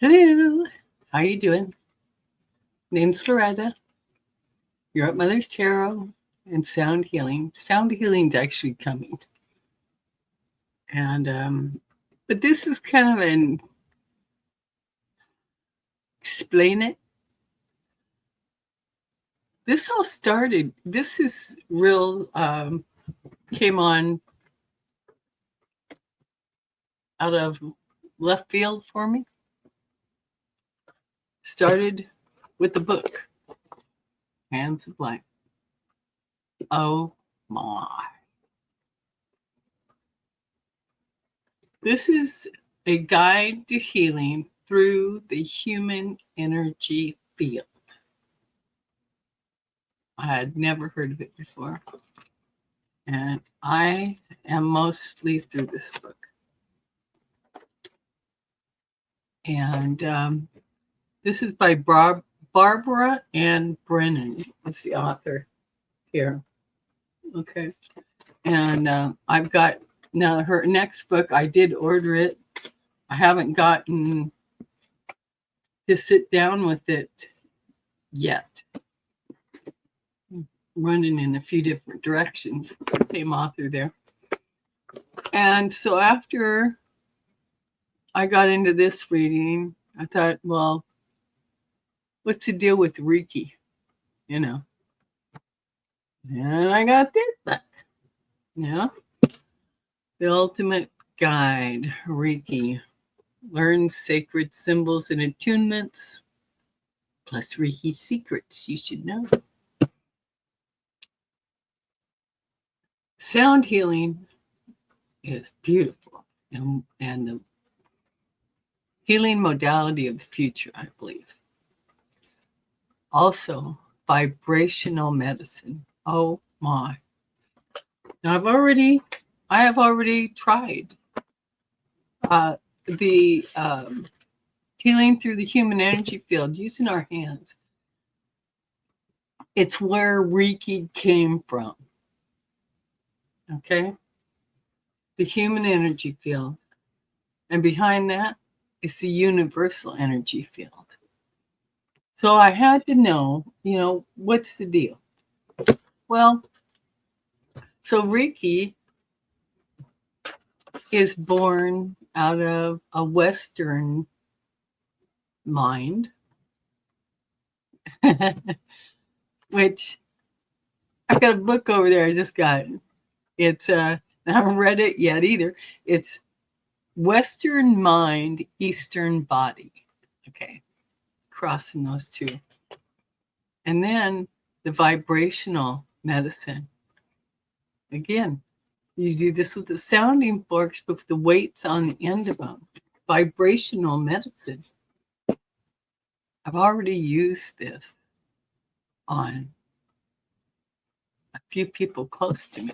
Hello, how you doing? Name's Loretta. You're at Mother's Tarot and Sound Healing. Sound Healing's actually coming, and but this is kind of an explain it. This all started. This is real. Came on out of left field for me. Started with the book, Hands of Light. Oh my. This is a guide to healing through the human energy field. I had never heard of it before. And I am mostly through this book. And this is by Barbara and Brennan. That's the author here. Okay. And I've got now her next book. I did order it. I haven't gotten to sit down with it yet. Running in a few different directions. Same author there. And so after I got into this reading, I thought, well, what's the deal with Reiki? You know. And I got this book. Yeah. The Ultimate Guide, Reiki. Learn sacred symbols and attunements, plus Reiki secrets you should know. Sound healing is beautiful and the healing modality of the future, I believe. Also, vibrational medicine. Oh my. Now I have already tried the healing through the human energy field using our hands. It's where Reiki came from. Okay? The human energy field. And behind that is the universal energy field. So I had to know, what's the deal? Well, so Reiki is born out of a Western mind, which I've got a book over there I just got. It's I haven't read it yet either. It's Western Mind, Eastern Body. Okay, crossing those two. And then the vibrational medicine. Again, you do this with the sounding forks, but with the weights on the end of them. Vibrational medicine. I've already used this on a few people close to me.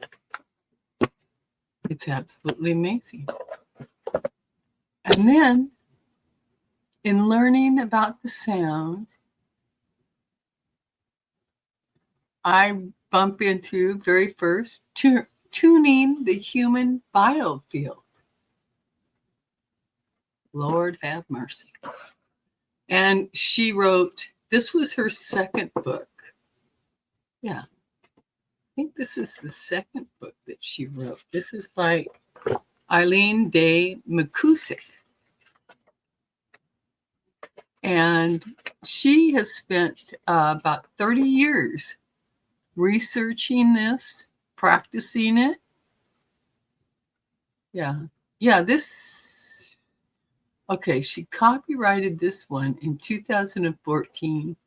It's absolutely amazing. And then, in learning about the sound, I bump into very first tuning the human biofield. Lord have mercy. And she wrote, this was her second book. Yeah. I think this is the second book that she wrote. This is by Eileen McKusick. And she has spent about 30 years researching this, practicing it. Yeah, this, okay, she copyrighted this one in 2014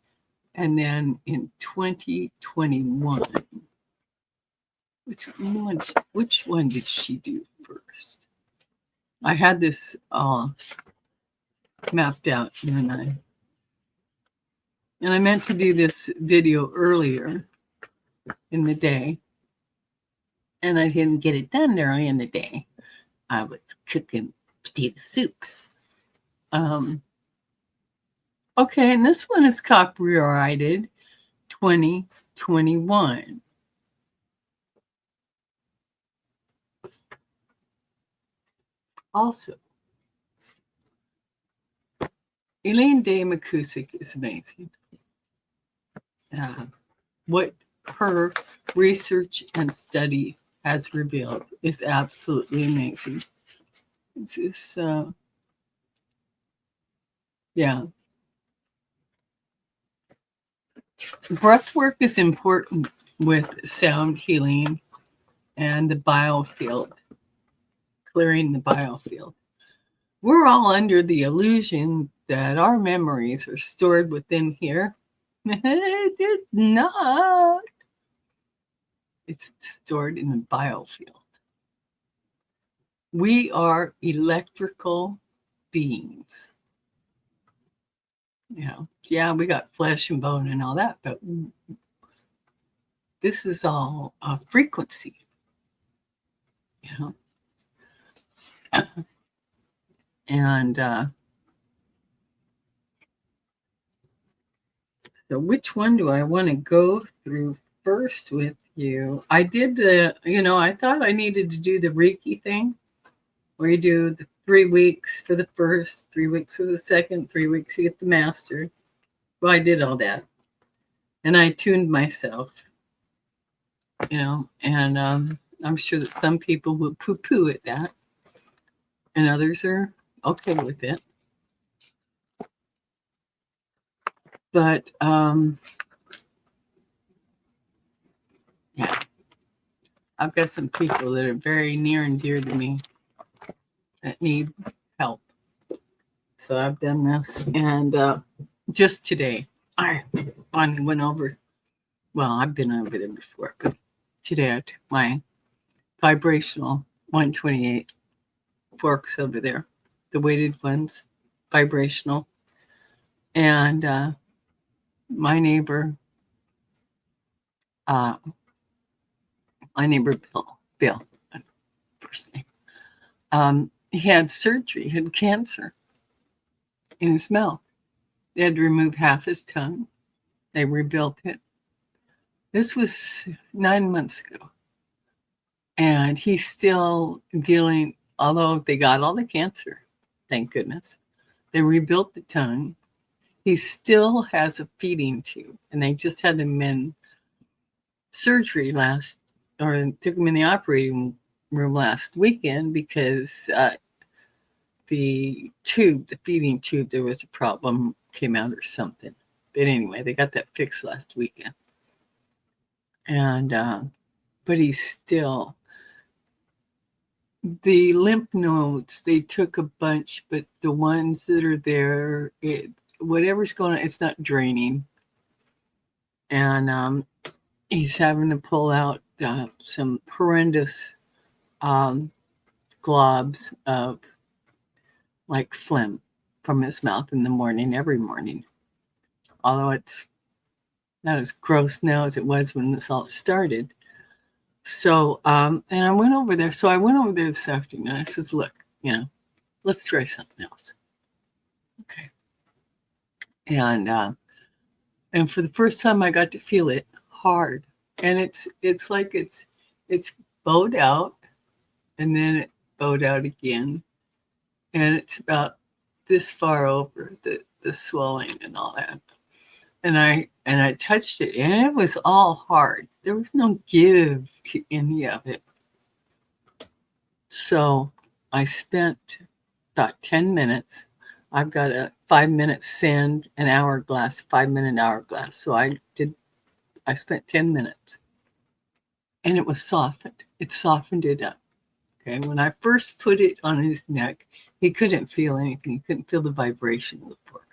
and then in 2021. Which one did she do first? I had this mapped out and I meant to do this video earlier in the day, and I didn't get it done early in the day. I was cooking potato soup. Okay, and this one is copyrighted 2021. Also, Eileen Day McKusick is amazing. What her research and study has revealed is absolutely amazing. It's just, yeah. Breath work is important with sound healing and the biofield, clearing the biofield. We're all under the illusion that our memories are stored within here. It's not. It's stored in the biofield. We are electrical beings. Yeah, we got flesh and bone and all that, but this is all a frequency, And so which one do I want to go through first with you? I did I thought I needed to do the Reiki thing, where you do the 3 weeks for the first, 3 weeks for the second, 3 weeks you get the master. Well, I did all that. And I tuned myself, and I'm sure that some people will poo-poo at that. And others are okay with it. But, yeah, I've got some people that are very near and dear to me that need help. So I've done this. And just today, I finally went over. Well, I've been over there before, but today I took my vibrational 128 forks over there, the weighted ones, vibrational. And my neighbor Bill, first name, he had surgery, he had cancer in his mouth. They had to remove half his tongue. They rebuilt it. This was 9 months ago. And he's still dealing, although they got all the cancer, thank goodness. They rebuilt the tongue. He still has a feeding tube, and they just had him in surgery took him in the operating room last weekend because the feeding tube, there was a problem, came out or something. But anyway, they got that fixed last weekend. And, but he's still, the lymph nodes, they took a bunch, but the ones that are there, whatever's going on, it's not draining. And he's having to pull out some horrendous globs of like phlegm from his mouth in the morning, every morning. Although it's not as gross now as it was when this all started. So, and I went over there. So I went over there this afternoon. I says, look, let's try something else. Okay. And for the first time I got to feel it hard. And it's like it's bowed out, and then it bowed out again. And it's about this far over, the swelling and all that. And I touched it, and it was all hard. There was no give to any of it. So I spent about 10 minutes. I've got a 5-minute sand, an hourglass, 5-minute hourglass. So I spent 10 minutes, and it was softened. It softened it up. Okay. When I first put it on his neck, he couldn't feel anything. He couldn't feel the vibration of the fork.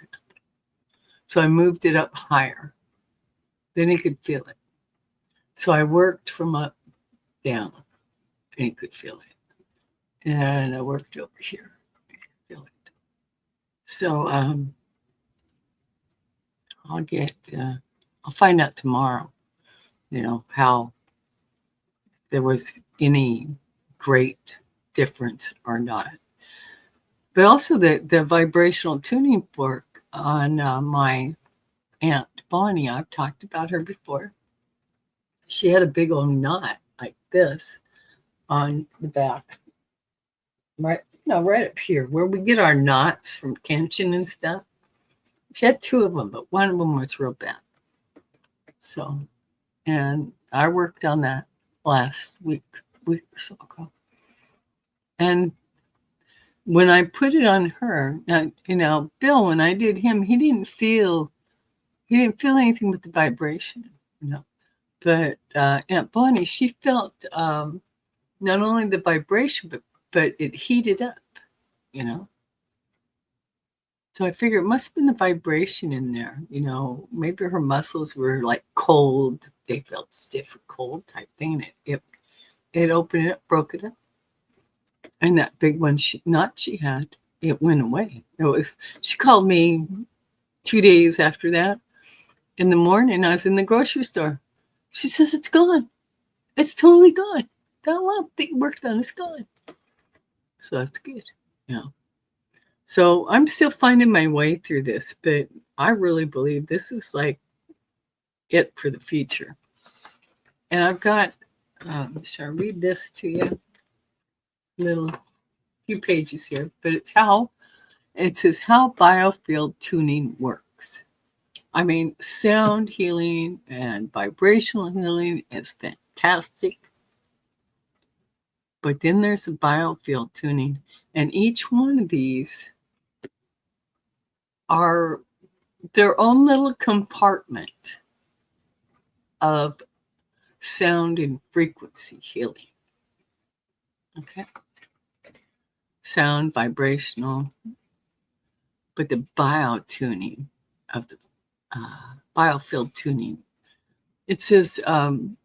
So I moved it up higher. Then he could feel it. So I worked from up down, and he could feel it. And I worked over here. He could feel it. So I'll find out tomorrow, how there was any great difference or not. But also the vibrational tuning fork on my Aunt Bonnie, I've talked about her before. She had a big old knot like this on the back. Right up here where we get our knots from tension and stuff. She had two of them, but one of them was real bad. So, and I worked on that last week or so ago. And when I put it on her, now, Bill, when I did him, he didn't feel anything with the vibration, But Aunt Bonnie, she felt not only the vibration, but it heated up, So I figure it must have been the vibration in there, Maybe her muscles were like cold; they felt stiff or cold type thing. It opened it up, broke it up. And that big one she had, it went away. She called me 2 days after that. In the morning, I was in the grocery store. She says, it's gone. It's totally gone. That lump that you worked on is gone. So that's good. So I'm still finding my way through this, but I really believe this is like it for the future. And I've got, shall I read this to you? Little few pages here, but it says how Biofield Tuning works. I mean, sound healing and vibrational healing is fantastic. But then there's a Biofield Tuning, and each one of these are their own little compartment of sound and frequency healing. Okay. Sound, vibrational, but the biotuning of the Biofield Tuning. It says, and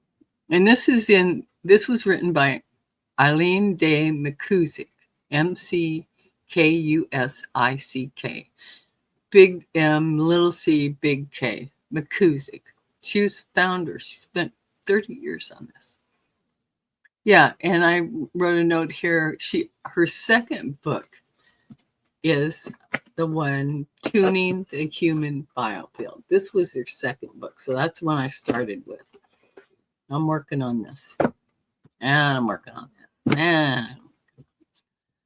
this was written by Eileen de McKusick, McKusick, big M, little c, big K, McKusick. She was founder. She spent 30 years on this. Yeah, and I wrote a note here. Her second book is the one, Tuning the Human Biofield. This was their second book, so that's one I started with. I'm working on this, and I'm working on this.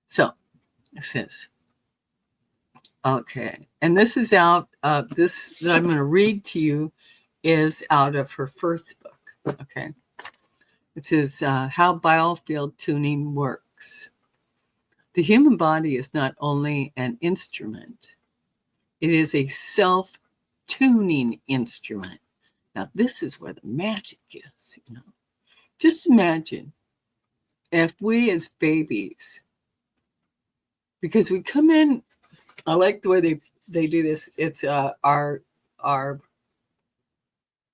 So it says, okay, and this is out. This that I'm going to read to you is out of her first book. Okay, it says how Biofield Tuning works. The human body is not only an instrument, it is a self-tuning instrument. Now, this is where the magic is, Just imagine if we as babies, because we come in, I like the way they do this. It's our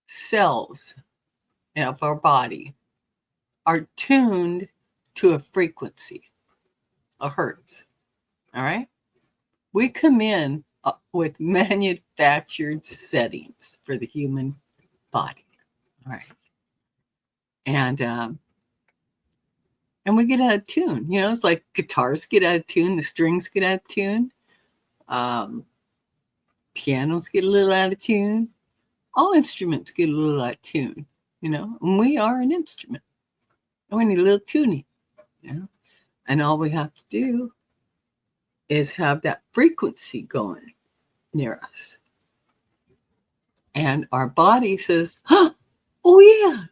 cells of our body are tuned to a frequency, a hertz. All right. We come in with manufactured settings for the human body. All right. And we get out of tune. It's like guitars get out of tune, the strings get out of tune, pianos get a little out of tune, all instruments get a little out of tune, and we are an instrument. And we need a little tuning, and all we have to do is have that frequency going near us. And our body says, oh yeah,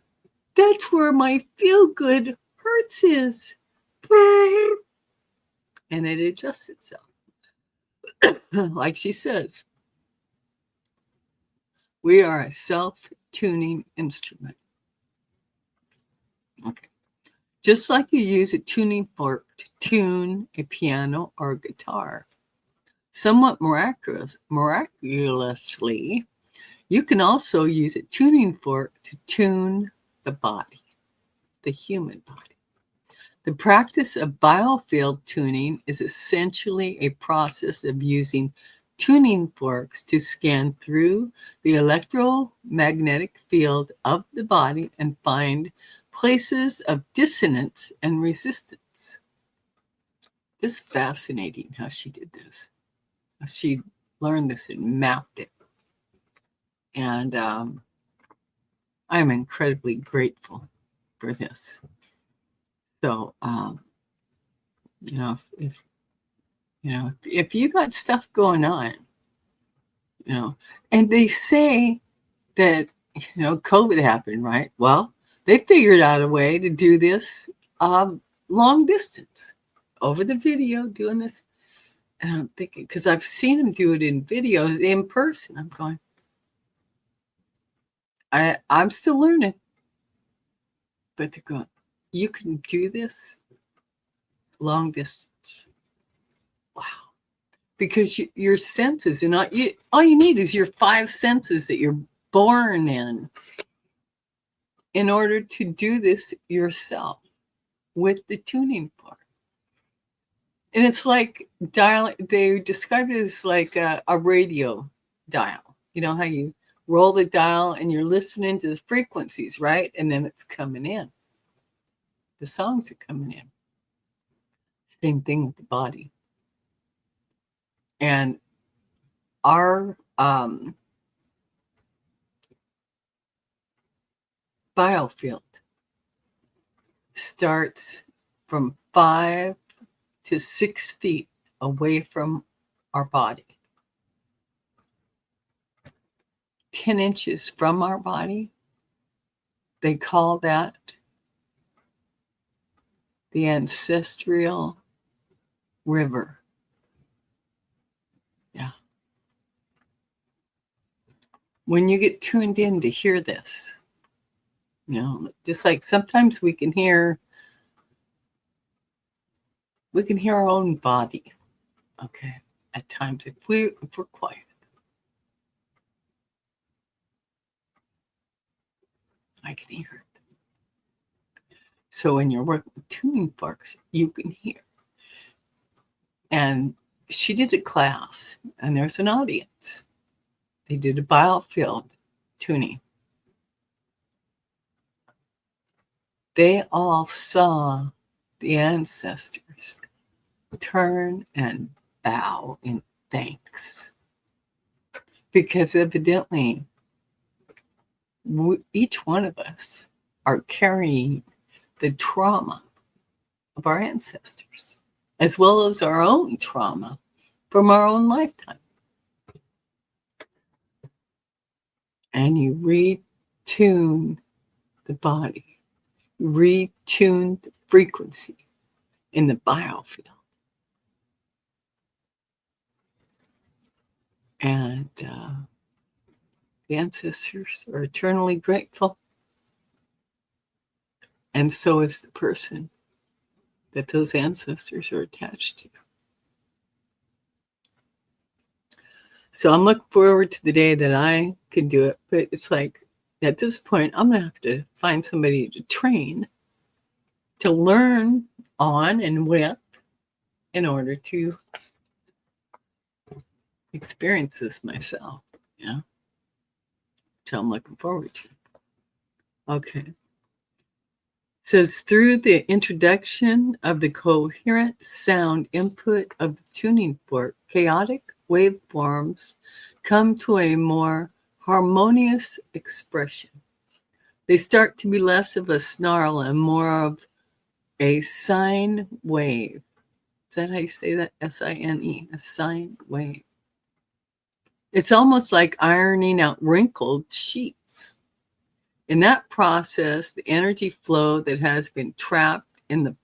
that's where my feel-good hertz is. And it adjusts itself. Like she says, we are a self-tuning instrument. Okay. Just like you use a tuning fork to tune a piano or a guitar. Somewhat miraculously, you can also use a tuning fork to tune the body, the human body. The practice of biofield tuning is essentially a process of using tuning forks to scan through the electromagnetic field of the body and find places of dissonance and resistance. This is fascinating how she did this. She learned this and mapped it. And I'm incredibly grateful for this. So, if you got stuff going on, And they say that, COVID happened, right? Well, they figured out a way to do this long distance over the video doing this. And I'm thinking, because I've seen them do it in videos in person, I'm going, I'm still learning. But they're going, you can do this long distance. Wow. Because your senses, and all you need is your 5 senses that you're born in order to do this yourself with the tuning fork. And it's like they describe it as like a radio dial. You know how you roll the dial and you're listening to the frequencies, right? And then it's coming in. The songs are coming in. Same thing with the body. And our biofield starts from 5 to 6 feet away from our body. 10 inches from our body. They call that the ancestral river. Yeah. When you get tuned in to hear this, just like sometimes we can hear our own body. Okay. At times if we're quiet. I can hear it. So when you're working with tuning forks, you can hear. And she did a class, and there's an audience. They did a biofield tuning. They all saw the ancestors turn and bow in thanks. Because evidently, each one of us are carrying the trauma of our ancestors, as well as our own trauma from our own lifetime. And you retune the body, retune the frequency in the biofield. And the ancestors are eternally grateful. And so is the person that those ancestors are attached to. So I'm looking forward to the day that I can do it. But it's like, at this point, I'm going to have to find somebody to train, to learn on and with, in order to experience this myself, So I'm looking forward to it. Okay. It says, through the introduction of the coherent sound input of the tuning fork, chaotic waveforms come to a more harmonious expression. They start to be less of a snarl and more of a sine wave. Is that how you say that? S-I-N-E, a sine wave. It's almost like ironing out wrinkled sheets. In that process, the energy flow that has been trapped in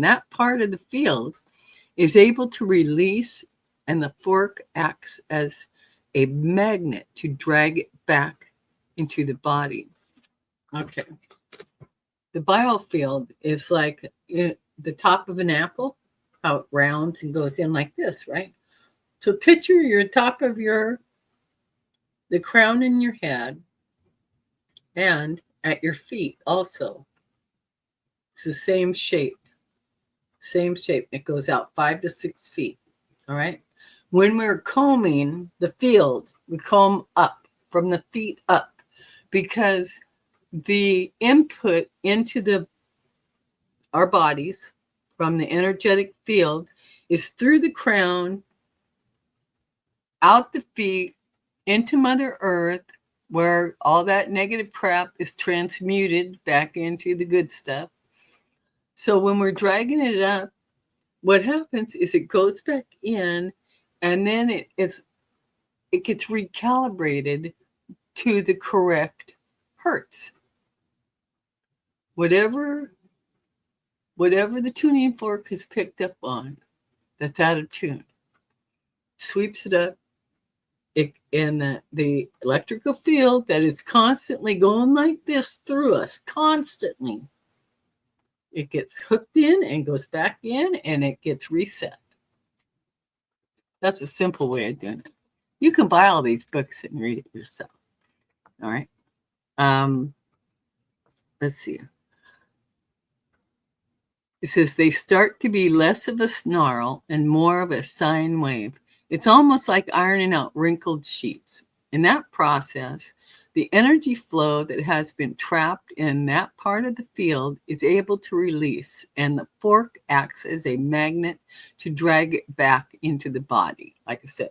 that part of the field is able to release, and the fork acts as a magnet to drag it back into the body. Okay. The biofield is like the top of an apple, how it rounds and goes in like this, right? So picture your top of the crown in your head, and at your feet also. It's the same shape. It goes out 5 to 6 feet. All right. When we're combing the field, we comb up from the feet up, because the input into our bodies from the energetic field is through the crown, out the feet, into Mother Earth, where all that negative crap is transmuted back into the good stuff. So when we're dragging it up, what happens is it goes back in, and then it gets recalibrated to the correct hertz. Whatever the tuning fork has picked up on that's out of tune, sweeps it up. And the electrical field that is constantly going like this through us, constantly, it gets hooked in and goes back in and it gets reset. That's a simple way of doing it. You can buy all these books and read it yourself. All right. Let's see. It says they start to be less of a snarl and more of a sine wave. It's almost like ironing out wrinkled sheets. In that process, the energy flow that has been trapped in that part of the field is able to release, and the fork acts as a magnet to drag it back into the body. Like I said,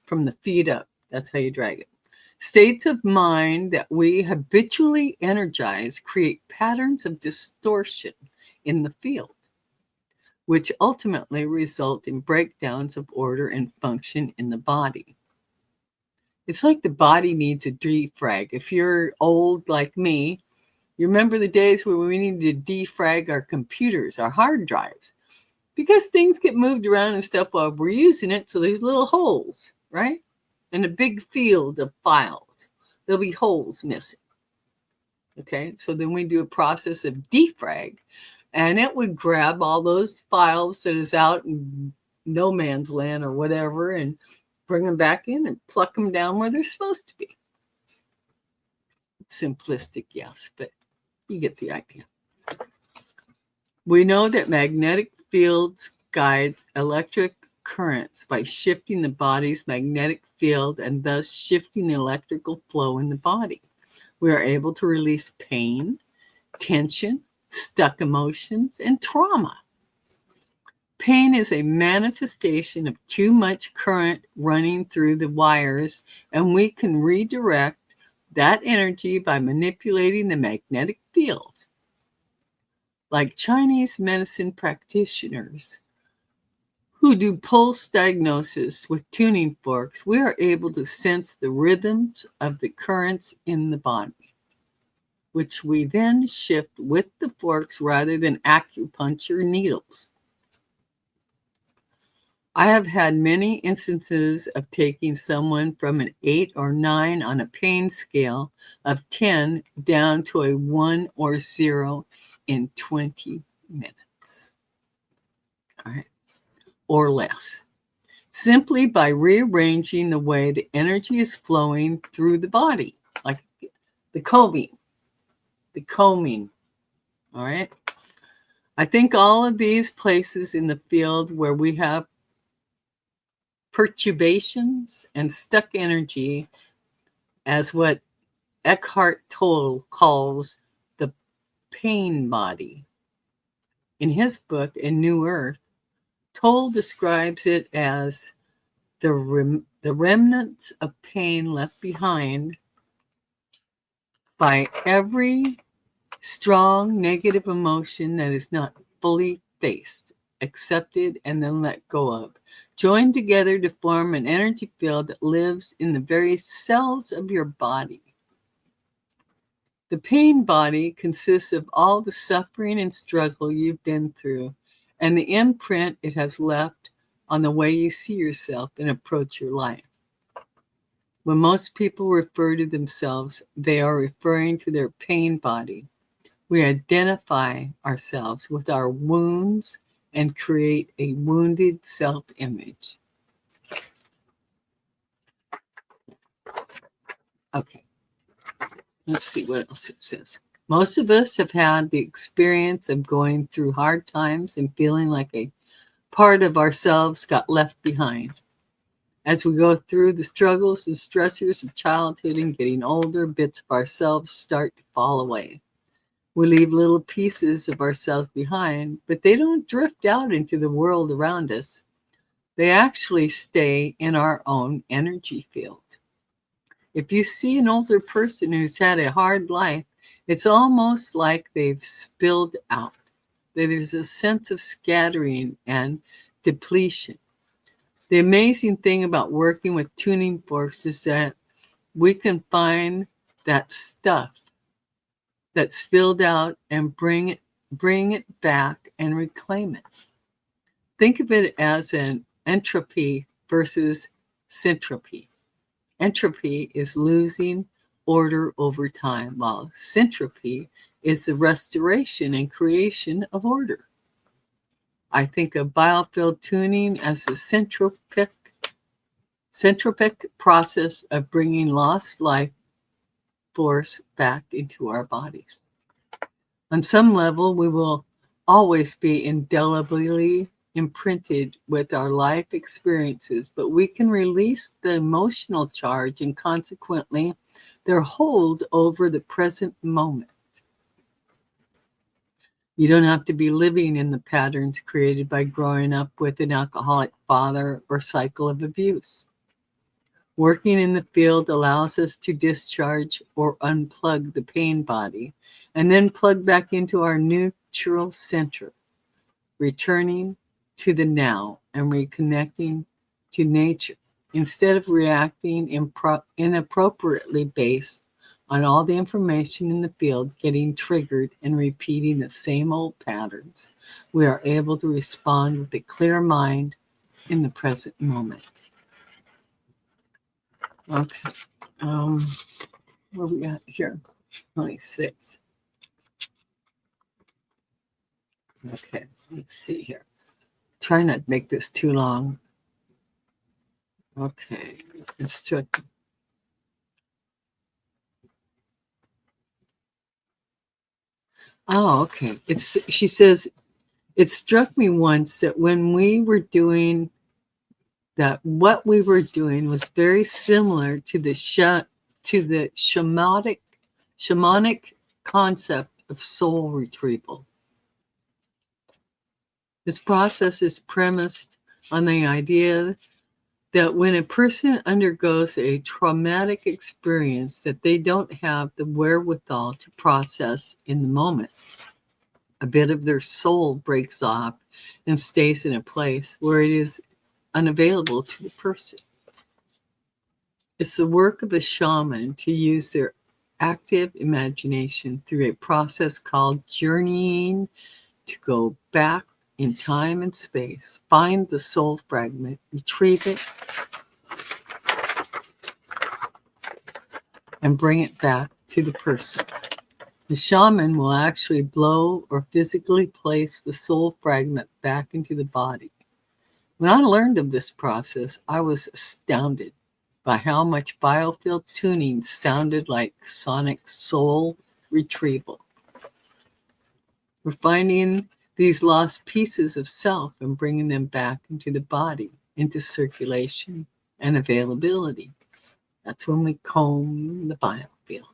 from the feet up, that's how you drag it. States of mind that we habitually energize create patterns of distortion in the field, which ultimately result in breakdowns of order and function in the body. It's like the body needs a defrag. If you're old like me, you remember the days where we needed to defrag our computers, our hard drives, because things get moved around and stuff while we're using it, so there's little holes, right? In a big field of files, there'll be holes missing. Okay, so then we do a process of defrag, and it would grab all those files that is out in no man's land or whatever and bring them back in and pluck them down where they're supposed to be. Simplistic, yes, but you get the idea. We know that magnetic fields guides electric currents by shifting the body's magnetic field and thus shifting the electrical flow in the body. We are able to release pain, tension, stuck emotions, and trauma. Pain is a manifestation of too much current running through the wires, and we can redirect that energy by manipulating the magnetic field. Like Chinese medicine practitioners who do pulse diagnosis with tuning forks, we are able to sense the rhythms of the currents in the body, which we then shift with the forks rather than acupuncture needles. I have had many instances of taking someone from an 8 or 9 on a pain scale of 10 down to a 1 or 0 in 20 minutes. All right. Or less, simply by rearranging the way the energy is flowing through the body, like the combing. All right. I think all of these places in the field where we have perturbations and stuck energy, as what Eckhart Tolle calls the pain body. In his book, A New Earth, Tolle describes it as the remnants of pain left behind by every strong negative emotion that is not fully faced, accepted, and then let go of, joined together to form an energy field that lives in the very cells of your body. The pain body consists of all the suffering and struggle you've been through and the imprint it has left on the way you see yourself and approach your life. When most people refer to themselves, they are referring to their pain body. We identify ourselves with our wounds and create a wounded self-image. Okay, let's see what else it says. Most of us have had the experience of going through hard times and feeling like a part of ourselves got left behind. As we go through the struggles and stressors of childhood and getting older, bits of ourselves start to fall away. We leave little pieces of ourselves behind, but they don't drift out into the world around us. They actually stay in our own energy field. If you see an older person who's had a hard life, it's almost like they've spilled out. There's a sense of scattering and depletion. The amazing thing about working with tuning forks is that we can find that stuff that's spilled out and bring it back and reclaim it. Think of it as an entropy versus syntropy. Entropy is losing order over time, while syntropy is the restoration and creation of order. I think of biofield tuning as the centripic process of bringing lost life force back into our bodies. On some level, we will always be indelibly imprinted with our life experiences, but we can release the emotional charge and consequently their hold over the present moment. You don't have to be living in the patterns created by growing up with an alcoholic father or cycle of abuse. Working in the field allows us to discharge or unplug the pain body and then plug back into our neutral center, returning to the now and reconnecting to nature instead of reacting inappropriately based on all the information in the field getting triggered and repeating the same old patterns. We are able to respond with a clear mind in the present moment. Okay. What we got here? 26. Okay, let's see here. Try not to make this too long. Okay, let's check. Oh, okay. She says, it struck me once that when we were doing that, what we were doing was very similar to the shamanic concept of soul retrieval. This process is premised on the idea that when a person undergoes a traumatic experience that they don't have the wherewithal to process in the moment, a bit of their soul breaks off and stays in a place where it is unavailable to the person. It's the work of a shaman to use their active imagination through a process called journeying to go back in time and space, find the soul fragment, retrieve it, and bring it back to the person. The shaman will actually blow or physically place the soul fragment back into the body. When I learned of this process, I was astounded by how much biofield tuning sounded like sonic soul retrieval. We're finding these lost pieces of self and bringing them back into the body, into circulation and availability. That's when we comb the biofield.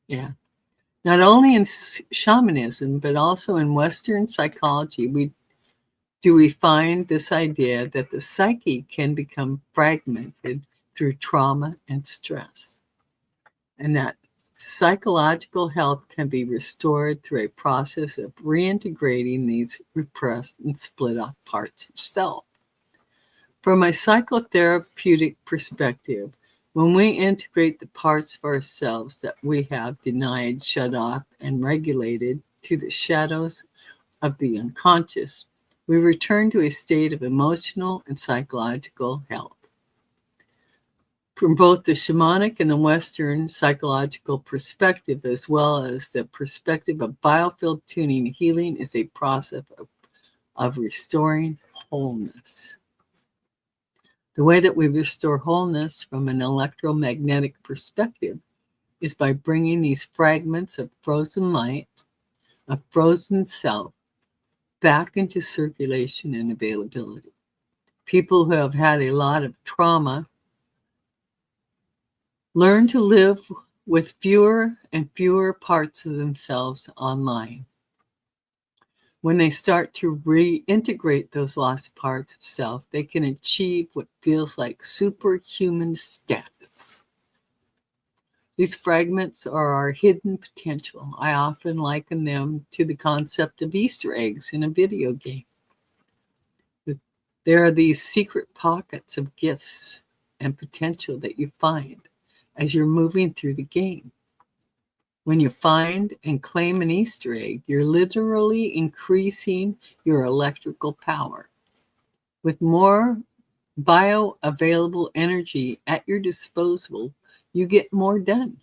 Yeah. Not only in shamanism, but also in Western psychology, we find this idea that the psyche can become fragmented through trauma and stress, and that psychological health can be restored through a process of reintegrating these repressed and split off parts of self. From a psychotherapeutic perspective, when we integrate the parts of ourselves that we have denied, shut off, and regulated to the shadows of the unconscious, we return to a state of emotional and psychological health. From both the shamanic and the Western psychological perspective, as well as the perspective of biofield tuning, healing is a process of restoring wholeness. The way that we restore wholeness from an electromagnetic perspective is by bringing these fragments of frozen light, of frozen self, back into circulation and availability. People who have had a lot of trauma learn to live with fewer and fewer parts of themselves online. When they start to reintegrate those lost parts of self, they can achieve what feels like superhuman status. These fragments are our hidden potential. I often liken them to the concept of Easter eggs in a video game. There are these secret pockets of gifts and potential that you find as you're moving through the game. When you find and claim an Easter egg, you're literally increasing your electrical power. With more bioavailable energy at your disposal, you get more done.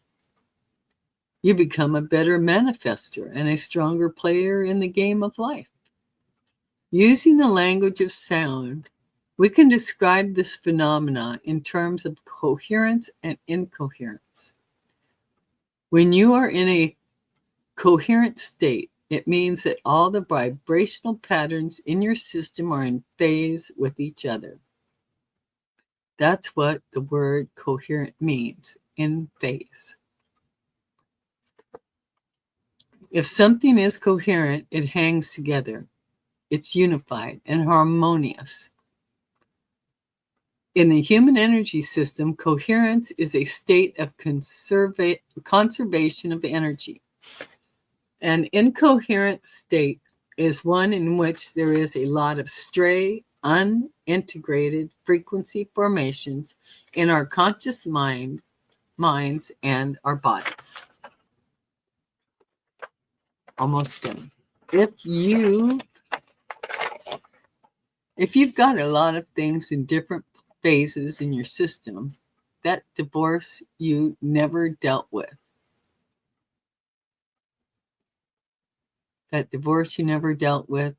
You become a better manifester and a stronger player in the game of life. Using the language of sound, we can describe this phenomena in terms of coherence and incoherence. When you are in a coherent state, it means that all the vibrational patterns in your system are in phase with each other. That's what the word coherent means, in phase. If something is coherent, it hangs together. It's unified and harmonious. In the human energy system, coherence is a state of conservation of energy. An incoherent state is one in which there is a lot of stray, unintegrated frequency formations in our conscious minds and our bodies. Almost done. If you've got a lot of things in different phases in your system, that divorce you never dealt with. That divorce you never dealt with,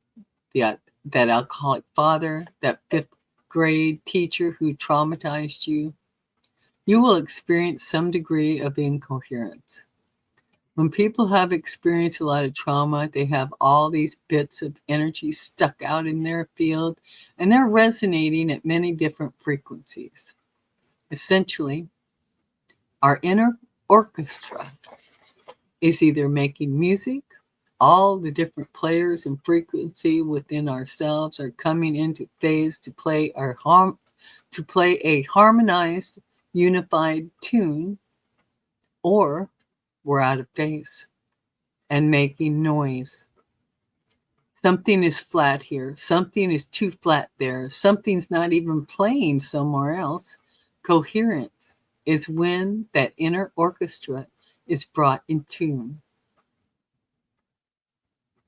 that alcoholic father, that fifth grade teacher who traumatized you, you will experience some degree of incoherence. When people have experienced a lot of trauma, they have all these bits of energy stuck out in their field, and they're resonating at many different frequencies. Essentially, our inner orchestra is either making music, all the different players and frequency within ourselves are coming into phase to play a harmonized, unified tune, or we're out of phase and making noise. Something is flat here. Something is too flat there. Something's not even playing somewhere else. Coherence is when that inner orchestra is brought in tune,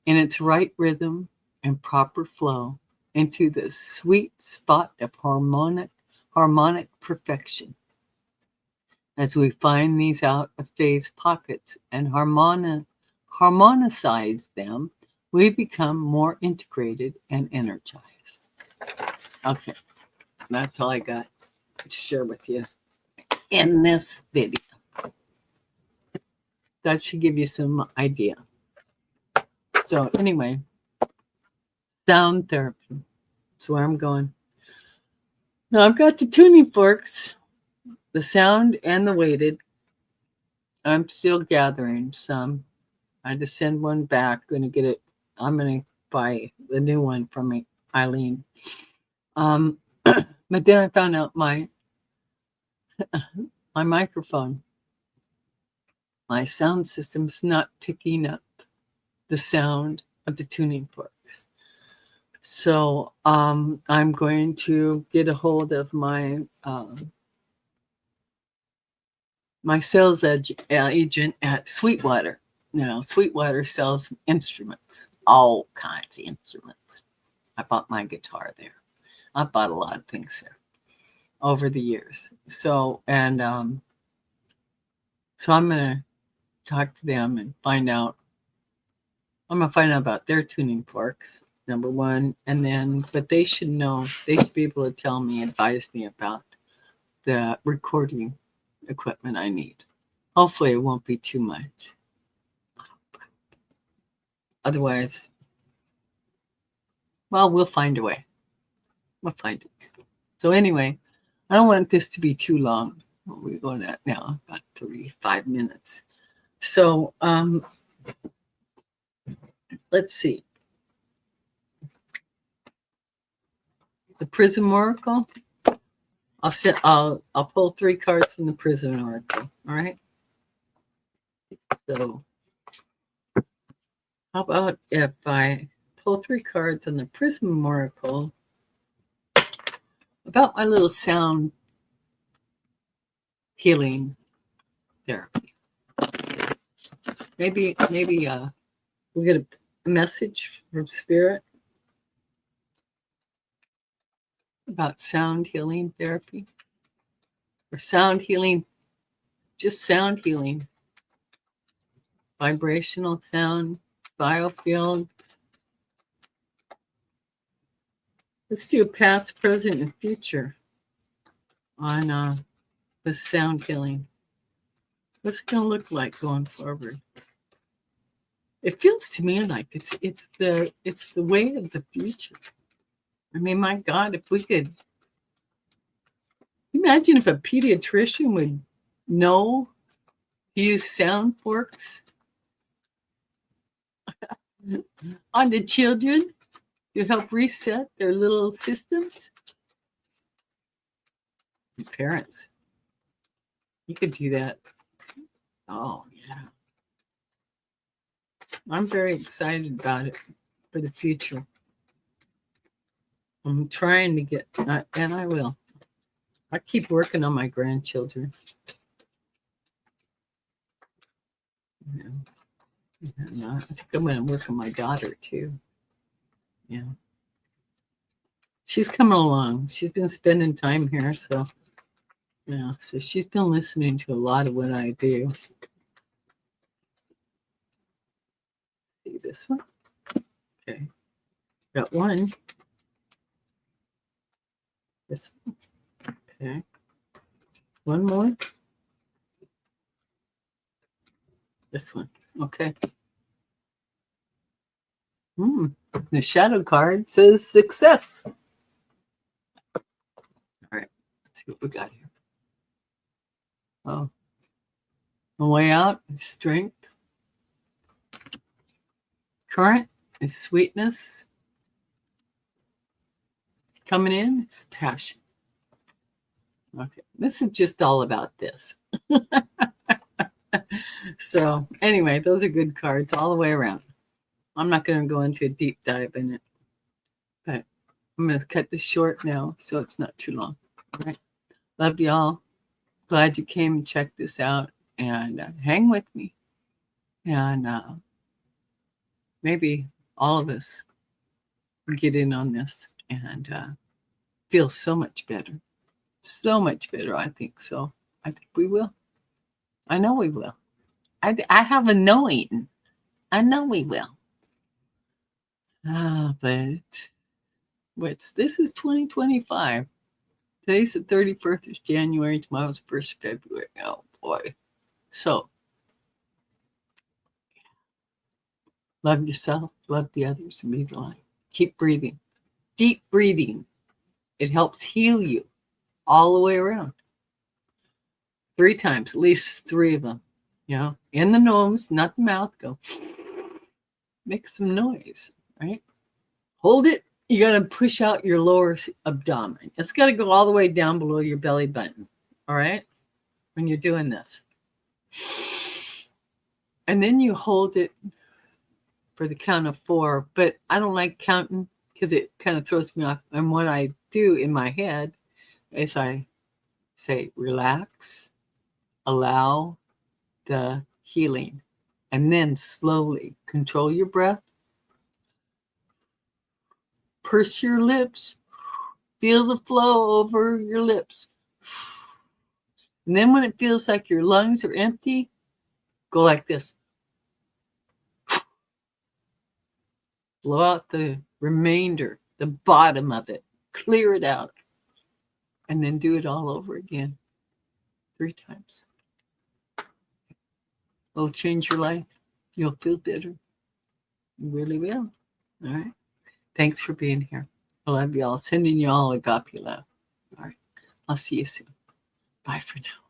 in its right rhythm and proper flow, into the sweet spot of harmonic perfection. As we find these out of phase pockets and harmonicize them, we become more integrated and energized. Okay, that's all I got to share with you in this video. That should give you some idea. So anyway, sound therapy. That's where I'm going. Now I've got the tuning forks, the sound and the weighted. I'm still gathering some. I had to send one back. Going to get it. I'm going to buy the new one from Eileen. But then I found out my microphone, my sound system's not picking up the sound of the tuning forks. So I'm going to get a hold of my my sales agent at Sweetwater. Now, Sweetwater sells instruments, all kinds of instruments. I bought my guitar there. I bought a lot of things there over the years. So I'm going to talk to them and find out. I'm going to find out about their tuning forks, number one. And then, but they should know, they should be able to tell me, advise me about the recording equipment I need. Hopefully it won't be too much. Otherwise, well, we'll find a way. We'll find it. So anyway, I don't want this to be too long. We're going at now about 35 minutes. So let's see. The Prism Oracle. I'll pull 3 cards from the Prism Oracle. All right. So how about if I pull 3 cards on the Prism Oracle about my little sound healing therapy. Maybe we get a message from Spirit about sound healing therapy, or sound healing, just sound healing, vibrational sound, biofield. Let's do a past, present, and future on the sound healing. What's it going to look like going forward? It feels to me like it's the way of the future. I mean, my God, if we could imagine if a pediatrician would know to use sound forks on the children to help reset their little systems. Parents, you could do that. Oh, yeah. I'm very excited about it for the future. I'm trying to get, and I will. I keep working on my grandchildren. Yeah. And I think I'm going to work on my daughter too. Yeah. She's coming along. She's been spending time here, so yeah. So she's been listening to a lot of what I do. See this one? Okay. Got one. This one. Okay. One more. This one. Okay. The shadow card says success. All right. Let's see what we got here. Oh. The way out is strength. Current is sweetness. Coming in is passion. Okay. This is just all about this. So anyway, those are good cards all the way around. I'm not going to go into a deep dive in it, but I'm going to cut this short now so it's not too long. All right. Love y'all. Glad you came and checked this out, and hang with me. And maybe all of us get in on this and feel so much better. So much better, I think so. I think we will. I know we will. I have a knowing. I know we will. But this is 2025. Today's the 31st of January. Tomorrow's 1st of February. Oh boy. So love yourself, love the others, and be the light. Keep breathing. Deep breathing. It helps heal you all the way around. 3 times, at least 3 of them. You know, in the nose, not the mouth. Go. Make some noise, right? Hold it. You got to push out your lower abdomen. It's got to go all the way down below your belly button. All right? When you're doing this. And then you hold it for the count of 4. But I don't like counting because it kind of throws me off. And what I do in my head is I say, relax, allow the healing, and then slowly control your breath. Purse your lips. Feel the flow over your lips. And then when it feels like your lungs are empty, go like this. Blow out the remainder, the bottom of it. Clear it out. And then do it all over again. 3 times. It'll change your life. You'll feel better. You really will. All right. Thanks for being here. I love you all. Sending you all agape love. All right. I'll see you soon. Bye for now.